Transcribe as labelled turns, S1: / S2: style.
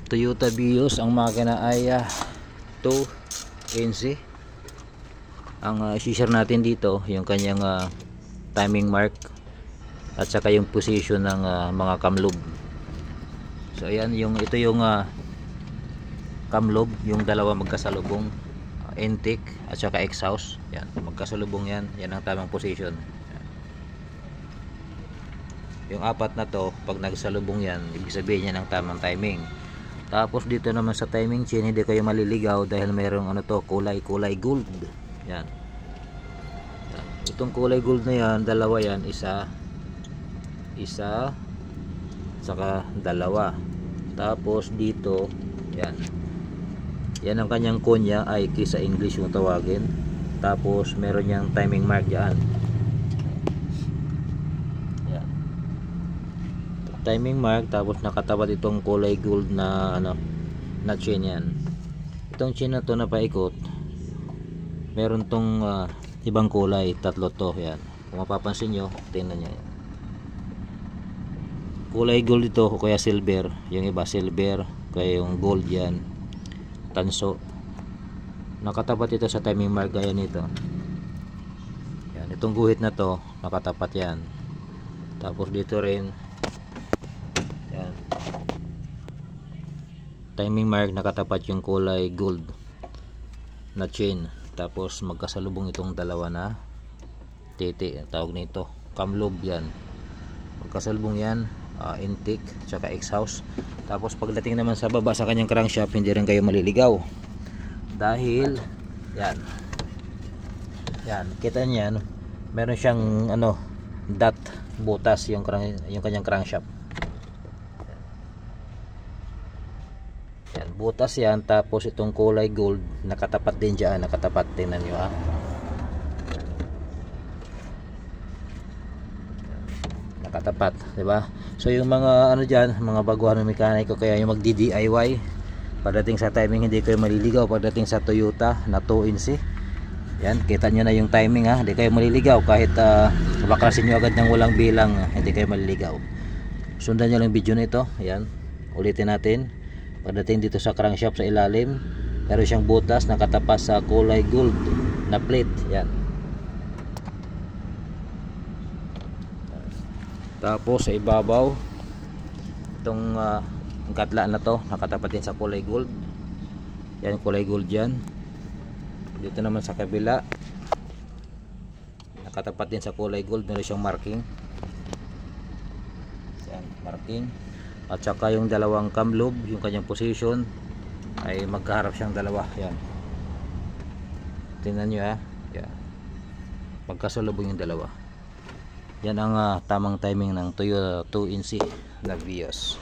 S1: Toyota Vios. Ang makina ay 2NC. Ang i-share natin dito yung kanyang timing mark at saka yung position ng mga cam lobe. So ayan, ito yung cam lobe, yung dalawa magkasalubong, intake at saka exhaust. Yan, magkasalubong yan. Yan ang tamang position. Yung apat na to, pag nagsalubong yan, ibig sabihin yan ang tamang timing. Tapos dito naman sa timing chain, hindi kayo maliligaw dahil mayroong kulay gold. Yan. Itong kulay gold na yan, dalawa yan, isa saka dalawa. Tapos dito, yan ang kanyang konya, ay key sa English yung tawagin. Tapos meron yang timing mark diyan. Yan. Timing mark, tapos nakatapat itong kulay gold na na chain yan. Itong chain na to na paikot, meron tong ibang kulay, tatlo to. Yan. Kung mapapansin nyo, tingnan nyo yan. Kulay gold ito o kaya silver. Yung iba silver, kaya yung gold yan, tanso. Nakatapat ito sa timing mark gaya nito. Yan, itong guhit na to nakatapat yan. Tapos dito rin yan, timing mark, nakatapat yung kulay gold na chain. Tapos magkasalubong itong dalawa na titi, tawag nito cam lobe. Yan, magkasalubong yan, intake tsaka exhaust. Tapos pagdating naman sa baba sa kanyang crankshaft, hindi rin kayo maliligaw dahil yan, kita niyan, meron siyang dot, butas yung kanyang crankshaft. Yan, butas yan. Tapos itong kulay gold nakatapat din diyan, nakatapat, tingnan niyo nakatapat, di ba? So yung mga diyan, mga baguhan ng mekaniko, kaya yung magdi-DIY pagdating sa timing, hindi kayo maliligaw. Pagdating sa Toyota na 2NC, yan, kita nyo na yung timing hindi kayo maliligaw. Kahit baklasin nyo agad ng walang bilang, hindi kayo maliligaw. Sundan nyo lang video na ito. Yan, ulitin natin. Pagdating dito sa crankshaft sa ilalim, meron siyang butas nakatapat sa kulay gold na plate. Yan. Tapos sa ibabaw, itong katla na to nakatapat din sa kulay gold. Yan, kulay gold yan. Dito naman sa kabila, nakatapat din sa kulay gold, meron siyang marking. Yan, marking. At saka yung dalawang cam lobe, yung kanyang position ay magkaharap siyang dalawa. Yan, tingnan nyo yan, magkasalubong yung dalawa. Yan ang tamang timing ng Toyota 2NC na Vios.